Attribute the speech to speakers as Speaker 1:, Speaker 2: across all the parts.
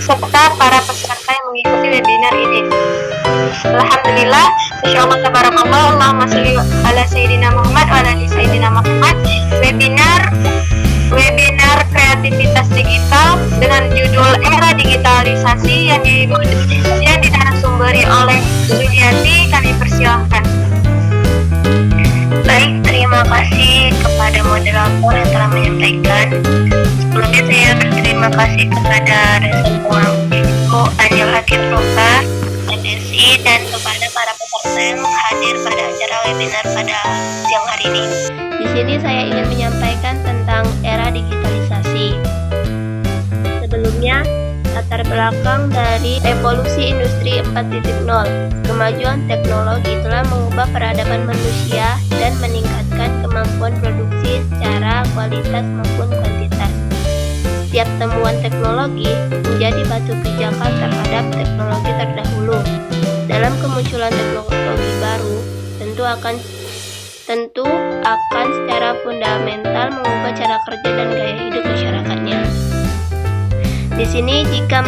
Speaker 1: serta para peserta yang mengikuti webinar ini. Alhamdulillah, insyaallah tabarakallah, Allahumma sholli ala sayyidina Muhammad wa ala ali sayyidina Muhammad. Webinar kreativitas digital dengan judul Era Digitalisasi yang dinarasumberi oleh Zuliati, kami persilahkan.
Speaker 2: Baik, terima kasih kepada moderator yang telah menyampaikan. Sebelumnya saya berterima kasih kepada Resepung Ibu Anil Hakim Ruka, MSI, dan kepada para peserta yang hadir pada acara webinar pada siang hari ini.
Speaker 3: Di sini saya ingin menyampaikan tentang era digitalisasi. Sebelumnya, latar belakang dari revolusi industri 4.0. Kemajuan teknologi telah mengubah peradaban manusia dan meningkatkan kemampuan produksi secara kualitas maupun kuantitas. Setiap temuan teknologi menjadi batu pijakan terhadap teknologi terdahulu. Dalam kemunculan teknologi baru, tentu akan secara fundamental mengubah cara kerja dan gaya hidup masyarakatnya. Di sini jika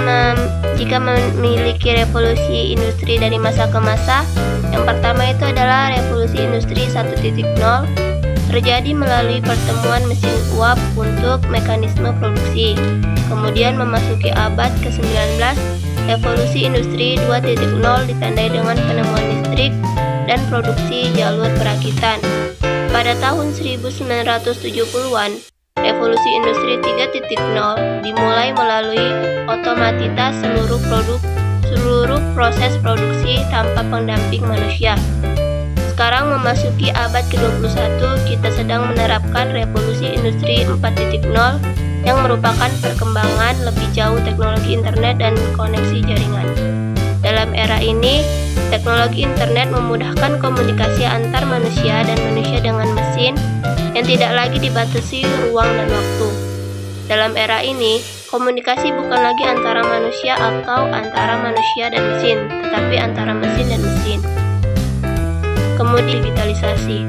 Speaker 3: memiliki revolusi industri dari masa ke masa, yang pertama itu adalah revolusi industri 1.0 terjadi melalui pertemuan mesin uap untuk mekanisme produksi. Kemudian memasuki abad ke-19, revolusi industri 2.0 ditandai dengan penemuan listrik dan produksi jalur perakitan. Pada tahun 1970-an, revolusi industri 3.0 dimulai melalui otomatisasi seluruh proses produksi tanpa pendamping manusia. Sekarang memasuki abad ke-21, kita sedang menerapkan revolusi industri 4.0 yang merupakan perkembangan lebih jauh teknologi internet dan koneksi jaringan. Dalam era ini, teknologi internet memudahkan komunikasi antar manusia dan manusia dengan mesin yang tidak lagi dibatasi ruang dan waktu. Dalam era ini, komunikasi bukan lagi antara manusia atau antara manusia dan mesin, tetapi antara mesin dan mesin. Kemudian digitalisasi.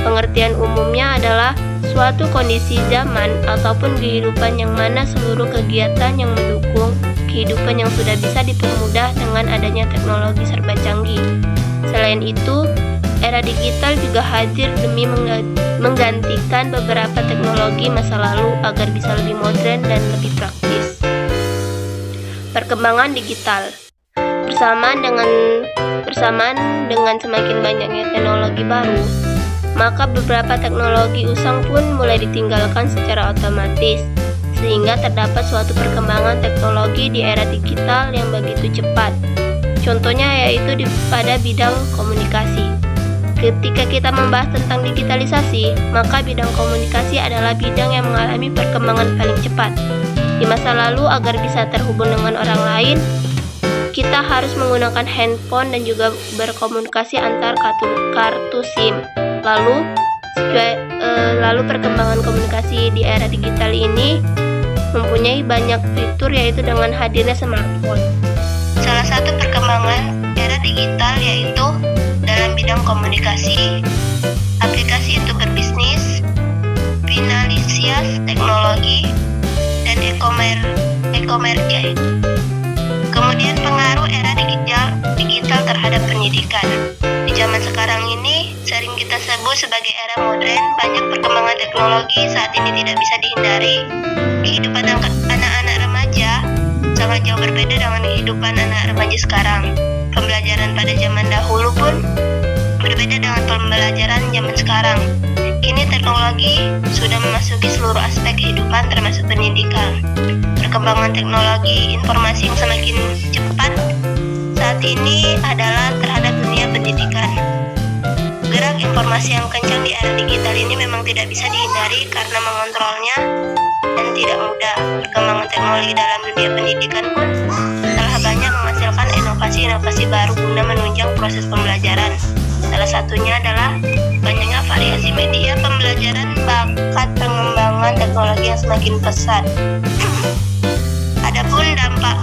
Speaker 3: Pengertian umumnya adalah suatu kondisi zaman ataupun kehidupan yang mana seluruh kegiatan yang mendukung kehidupan yang sudah bisa dipermudah dengan adanya teknologi serba canggih. Selain itu, era digital juga hadir demi menggantikan beberapa teknologi masa lalu agar bisa lebih modern dan lebih praktis. Perkembangan digital. Bersamaan dengan semakin banyaknya teknologi baru, maka beberapa teknologi usang pun mulai ditinggalkan secara otomatis, sehingga terdapat suatu perkembangan teknologi di era digital yang begitu cepat. Contohnya yaitu pada bidang komunikasi. Ketika kita membahas tentang digitalisasi, maka bidang komunikasi adalah bidang yang mengalami perkembangan paling cepat. Di masa lalu, agar bisa terhubung dengan orang lain, kita harus menggunakan handphone dan juga berkomunikasi antar kartu SIM. Lalu perkembangan komunikasi di era digital ini mempunyai banyak fitur, yaitu dengan hadirnya smartphone.
Speaker 2: Salah satu perkembangan era digital yaitu dalam bidang komunikasi, aplikasi untuk berbisnis, finalisasi teknologi, dan e-commerce. Kemudian pengaruh era digital terhadap pendidikan. Di zaman sekarang ini sering kita sebut sebagai era modern. Banyak perkembangan teknologi saat ini tidak bisa dihindari. Kehidupan anak-anak remaja sangat jauh berbeda dengan kehidupan anak remaja sekarang. Pembelajaran pada zaman dahulu pun berbeda dengan pembelajaran zaman sekarang. Kini teknologi sudah memasuki seluruh aspek kehidupan termasuk pendidikan. Perkembangan teknologi informasi yang semakin cepat saat ini adalah terhadap dunia pendidikan. Gerak informasi yang kencang di era digital ini memang tidak bisa dihindari karena mengontrolnya dan tidak mudah. Perkembangan teknologi dalam dunia pendidikan pun telah banyak menghasilkan inovasi-inovasi baru guna menunjang proses pembelajaran. Salah satunya adalah banyaknya variasi media pembelajaran bakat pengembangan teknologi yang semakin pesat. Adapun dampak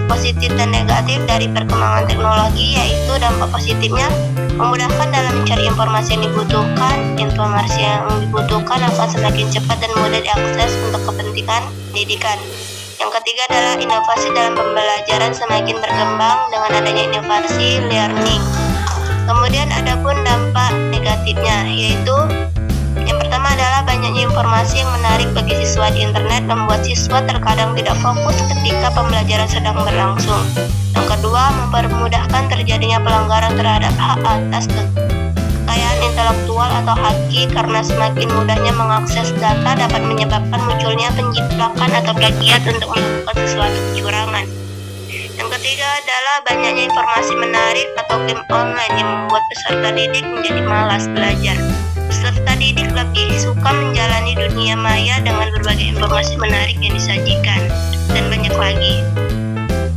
Speaker 2: positif dan negatif dari perkembangan teknologi, yaitu dampak positifnya memudahkan dalam mencari informasi yang dibutuhkan. Informasi yang dibutuhkan akan semakin cepat dan mudah diakses untuk kepentingan pendidikan. Yang ketiga adalah inovasi dalam pembelajaran semakin berkembang dengan adanya inovasi learning. Kemudian ada pun dampak negatifnya, yaitu yang pertama adalah banyaknya informasi yang menarik bagi siswa di internet membuat siswa terkadang tidak fokus ketika pembelajaran sedang berlangsung. Yang kedua, mempermudahkan terjadinya pelanggaran terhadap hak atas kekayaan intelektual atau haki karena semakin mudahnya mengakses data dapat menyebabkan munculnya penjiplakan atau plagiat untuk melakukan sesuatu kecurangan. Yang ketiga adalah banyaknya informasi menarik atau game online yang membuat peserta didik menjadi malas belajar. Peserta didik lebih suka menjalani dunia maya dengan berbagai informasi menarik yang disajikan, dan banyak lagi.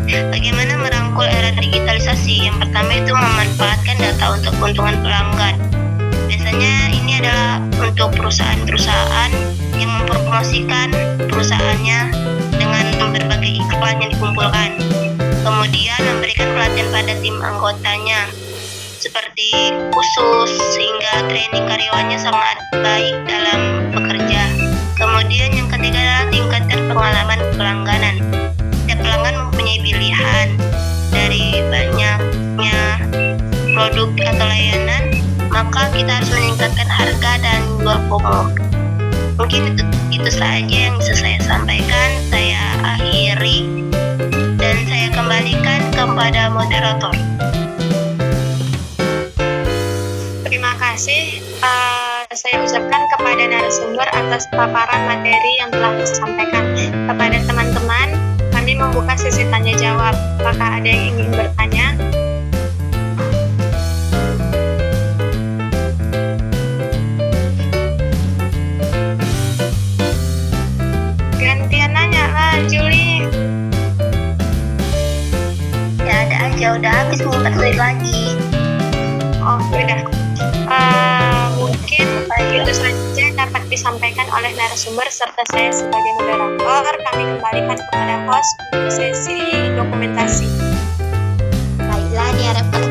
Speaker 2: Bagaimana merangkul era digitalisasi? Yang pertama itu memanfaatkan data untuk keuntungan pelanggan. Biasanya ini adalah untuk perusahaan-perusahaan yang mempromosikan perusahaannya dengan berbagai iklan yang dikumpulkan. Kemudian memberikan pelatihan pada tim anggotanya seperti khusus sehingga training karyawannya sangat baik dalam bekerja. Kemudian yang ketiga adalah tingkatkan pengalaman pelangganan. Setiap pelanggan mempunyai pilihan dari banyaknya produk atau layanan, maka kita harus meningkatkan harga dan jual promo. Mungkin itu saja yang bisa saya sampaikan. Saya akhiri dan saya kembalikan kepada moderator.
Speaker 1: Terima kasih. Saya ucapkan kepada narasumber atas paparan materi yang telah disampaikan. Kepada teman-teman, kami membuka sesi tanya jawab. Apakah ada yang ingin bertanya? Gantian nanya lah, Juli.
Speaker 2: Ya ada aja, udah habis 4 menit lagi.
Speaker 1: Oh, udah. Mungkin itu saja dapat disampaikan oleh narasumber serta saya sebagai moderator. Kami kembalikan kepada host untuk sesi dokumentasi.
Speaker 3: Baiklah, diharapkan